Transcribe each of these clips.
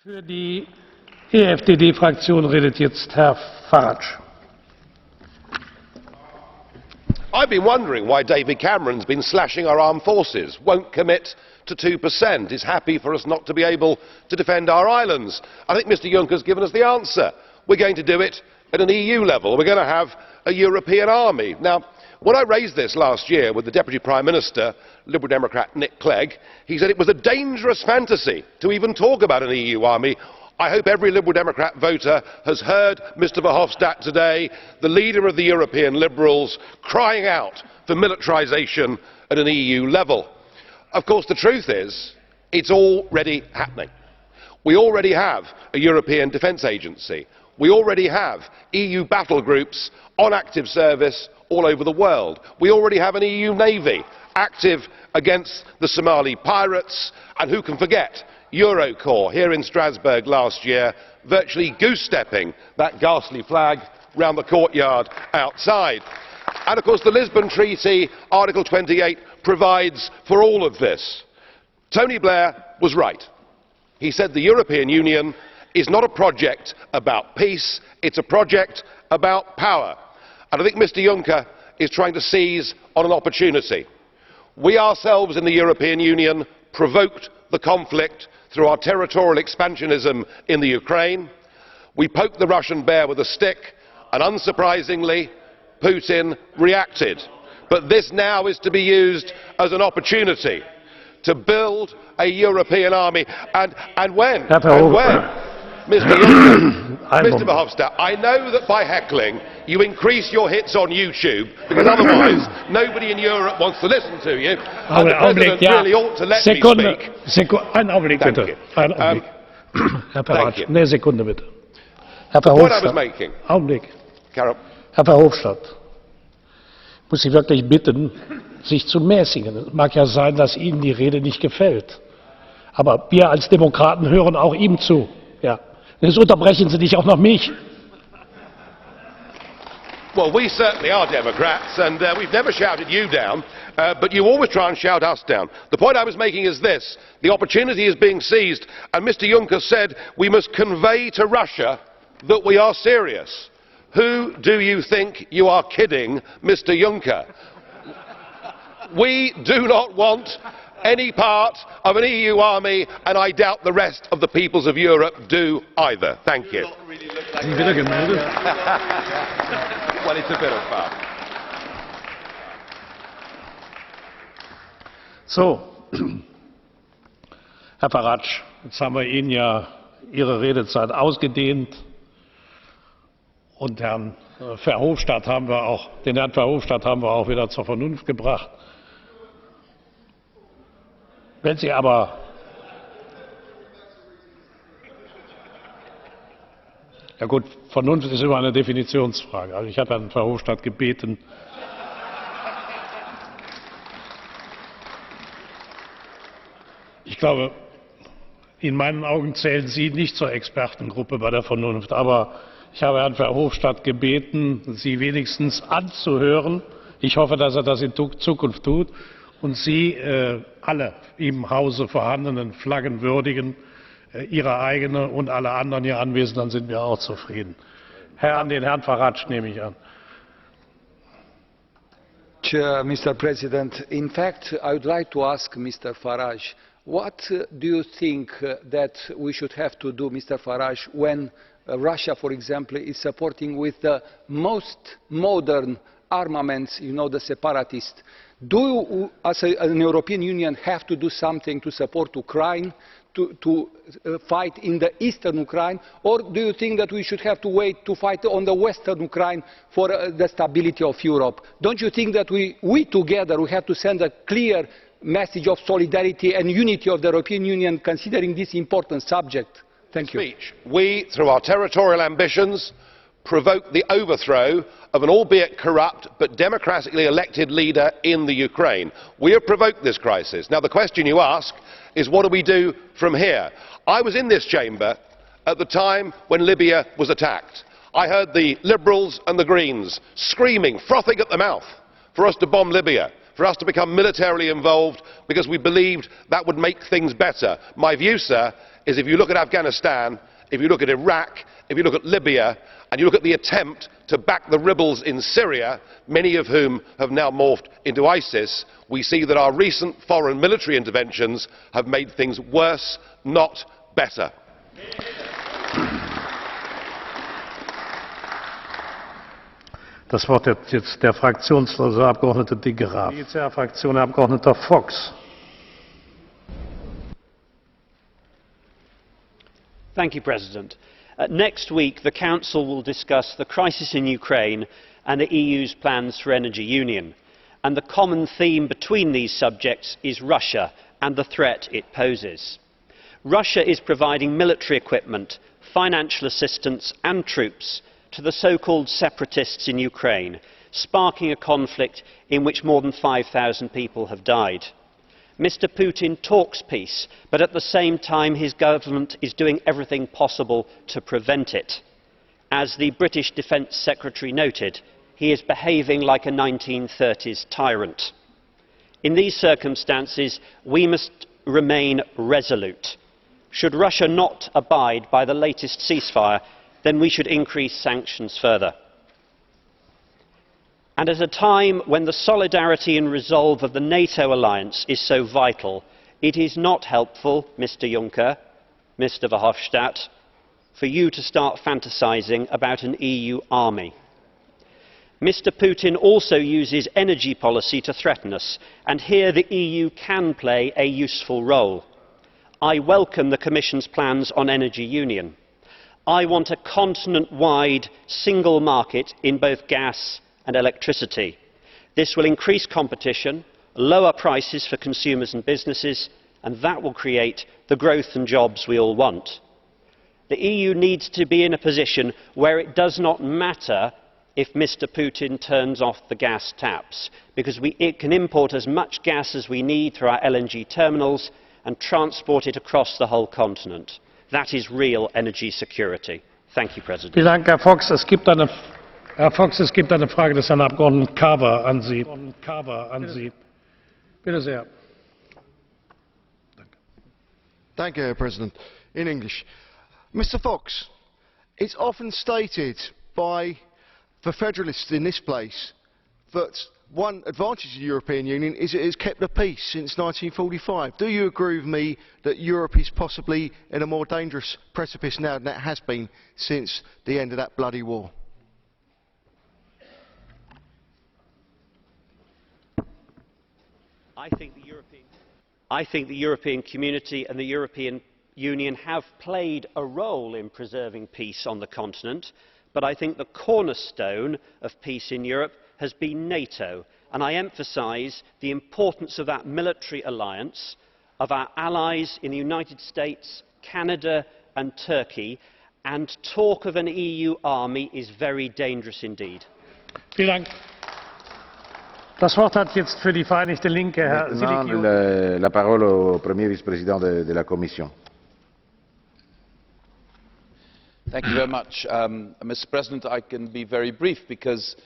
Für die EFDD-Fraktion redet jetzt Herr Farage. I've been wondering why David Cameron's been slashing our armed forces, won't commit to 2%, is happy for us not to be able to defend our islands. I think Mr Juncker's given us the answer. We're going to do it at an EU level. We're going to have a European army. Now, when I raised this last year with the Deputy Prime Minister, Liberal Democrat Nick Clegg, he said it was a dangerous fantasy to even talk about an EU army. I hope every Liberal Democrat voter has heard Mr Verhofstadt today, the leader of the European Liberals, crying out for militarisation at an EU level. Of course, the truth is, it's already happening. We already have a European Defence Agency. We already have EU battle groups on active service all over the world. We already have an EU Navy active against the Somali pirates, and who can forget Eurocorps here in Strasbourg last year, virtually goose-stepping that ghastly flag round the courtyard outside. And of course the Lisbon Treaty, Article 28, provides for all of this. Tony Blair was right. He said the European Union is not a project about peace, it's a project about power. And I think Mr Juncker is trying to seize on an opportunity. We ourselves in the European Union provoked the conflict through our territorial expansionism in the Ukraine. We poked the Russian bear with a stick, and unsurprisingly, Putin reacted. But this now is to be used as an opportunity to build a European army. And when? Mr Juncker, Mr Verhofstadt, I know that by heckling you increase your hits on YouTube, because otherwise nobody in Europe wants to listen to you, and the President really ought to let me speak. Einen Augenblick bitte. Einen Augenblick. Herr Farage, eine Sekunde bitte. Herr What I was making. Augenblick. Herr Verhofstadt, ich muss Sie wirklich bitten, sich zu mäßigen. Es mag ja sein, dass Ihnen die Rede nicht gefällt, aber wir als Demokraten hören auch ihm zu. Ja. Jetzt unterbrechen Sie nicht auch noch mich. Well, we certainly are Democrats, and we've never shouted you down, but you always try and shout us down. The point I was making is this. The opportunity is being seized, and Mr Juncker said we must convey to Russia that we are serious. Who do you think you are kidding, Mr Juncker? We do not want any part of an EU army, and I doubt the rest of the peoples of Europe do either. Thank you. Well, it's a bit of fun. So, Herr Farage, jetzt haben wir Ihnen ja Ihre Redezeit ausgedehnt, und den Herrn Verhofstadt haben wir auch wieder zur Vernunft gebracht. Wenn Sie aber ja gut, Vernunft ist immer eine Definitionsfrage. Also ich habe Herrn Verhofstadt gebeten, ich glaube, in meinen Augen zählen Sie nicht zur Expertengruppe bei der Vernunft, aber ich habe Herrn Verhofstadt gebeten, Sie wenigstens anzuhören. Ich hoffe, dass er das in Zukunft tut und Sie alle im Hause vorhandenen Flaggen würdigen, Ihre eigene und alle anderen hier anwesend, dann sind wir auch zufrieden. An den Herrn Farage nehme ich an. Mr. President, in fact, I would like to ask Mr. Farage, what do you think that we should have to do, Mr. Farage, when Russia, for example, is supporting with the most modern armaments, you know, the separatists? Do you, as an European Union, have to do something to support Ukraine, to fight in the eastern Ukraine, or do you think that we should have to wait to fight on the western Ukraine for the stability of Europe? Don't you think that we together we have to send a clear message of solidarity and unity of the European Union considering this important subject? Thank you. We, through our territorial ambitions, provoked the overthrow of an albeit corrupt but democratically elected leader in the Ukraine. We have provoked this crisis. Now the question you ask is, what do we do from here? I was in this chamber at the time when Libya was attacked. I heard the Liberals and the Greens screaming, frothing at the mouth, for us to bomb Libya, for us to become militarily involved, because we believed that would make things better. My view, sir, is if you look at Afghanistan, if you look at Iraq, if you look at Libya, and you look at the attempt to back the rebels in Syria, many of whom have now morphed into ISIS, we see that our recent foreign military interventions have made things worse, not better. Das Wort hat jetzt der fraktionslose Abgeordnete de Graaf. Die ECR-Fraktion, Herr Abgeordneter Fox. Thank you, President. Next week, the Council will discuss the crisis in Ukraine and the EU's plans for energy union. And the common theme between these subjects is Russia and the threat it poses. Russia is providing military equipment, financial assistance and troops to the so-called separatists in Ukraine, sparking a conflict in which more than 5,000 people have died. Mr. Putin talks peace, but at the same time his government is doing everything possible to prevent it. As the British Defence Secretary noted, he is behaving like a 1930s tyrant. In these circumstances, we must remain resolute. Should Russia not abide by the latest ceasefire, then we should increase sanctions further. And at a time when the solidarity and resolve of the NATO alliance is so vital, it is not helpful, Mr. Juncker, Mr. Verhofstadt, for you to start fantasising about an EU army. Mr. Putin also uses energy policy to threaten us, and here the EU can play a useful role. I welcome the Commission's plans on energy union. I want a continent-wide single market in both gas and electricity. This will increase competition, lower prices for consumers and businesses, and that will create the growth and jobs we all want. The EU needs to be in a position where it does not matter if Mr. Putin turns off the gas taps, because it can import as much gas as we need through our LNG terminals and transport it across the whole continent. That is real energy security. Thank you, President. Vielen Dank, Herr Fox. Herr Fox, es gibt eine Frage des Herrn Abgeordneten Carver an Sie. Bitte sehr. Thank you, Herr President. In English. Mr. Fox, it's often stated by the federalists in this place that one advantage of the European Union is it has kept the peace since 1945. Do you agree with me that Europe is possibly in a more dangerous precipice now than it has been since the end of that bloody war? I think the European community and the European Union have played a role in preserving peace on the continent, but I think the cornerstone of peace in Europe has been NATO, and I emphasise the importance of that military alliance, of our allies in the United States, Canada and Turkey, and talk of an EU army is very dangerous indeed. Vielen Dank. Das Wort hat jetzt für die Vereinigte Linke Herr Silikiotis. La parole au premier vice-président de la Commission. Thank you very much. Mr. President, I can be very brief because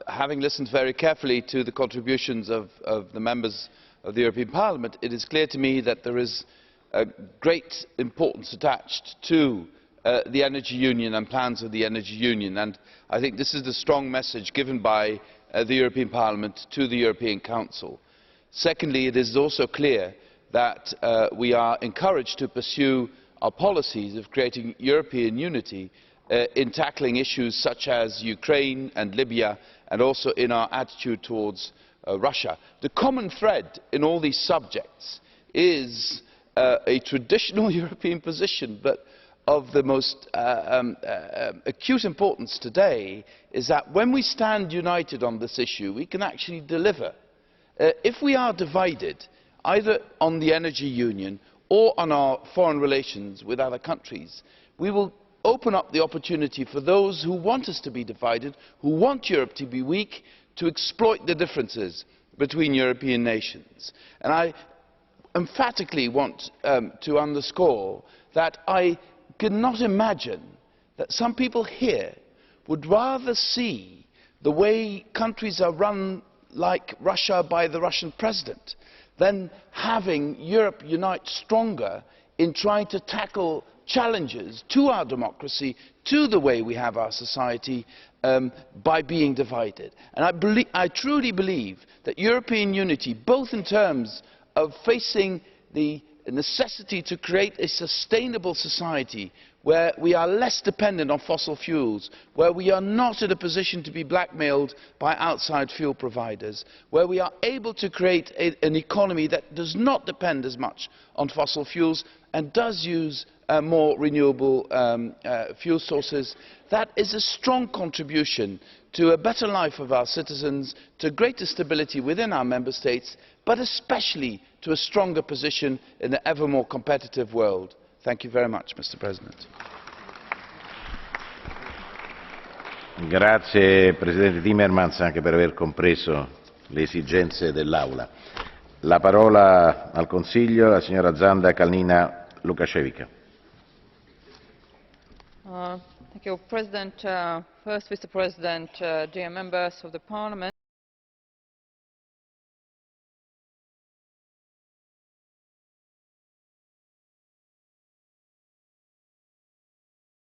having listened very carefully to the contributions of the members of the European Parliament, it is clear to me that there is a great importance attached to the energy union and plans of the energy union, and I think this is the strong message given by the European Parliament to the European Council. Secondly, it is also clear that we are encouraged to pursue our policies of creating European unity in tackling issues such as Ukraine and Libya, and also in our attitude towards Russia. The common thread in all these subjects is a traditional European position, but of the most acute importance today is that when we stand united on this issue, we can actually deliver. If we are divided, either on the energy union or on our foreign relations with other countries, we will open up the opportunity for those who want us to be divided, who want Europe to be weak, to exploit the differences between European nations. And I emphatically want to underscore that I cannot imagine that some people here would rather see the way countries are run like Russia by the Russian president than having Europe unite stronger in trying to tackle challenges to our democracy, to the way we have our society, by being divided. And I truly believe that European unity, both in terms of facing the necessity to create a sustainable society where we are less dependent on fossil fuels, where we are not in a position to be blackmailed by outside fuel providers, where we are able to create an economy that does not depend as much on fossil fuels and does use more renewable fuel sources, that is a strong contribution to a better life of our citizens, to greater stability within our member states, but especially to a stronger position in an ever more competitive world. Thank you very much, Mr. President. Grazie Presidente Timmermans anche per aver compreso le esigenze dell'Aula. La parola al Consiglio, la signora Zanda Kalnina Lukashevika. Thank you, President. First, Mr. President, dear members of the Parliament.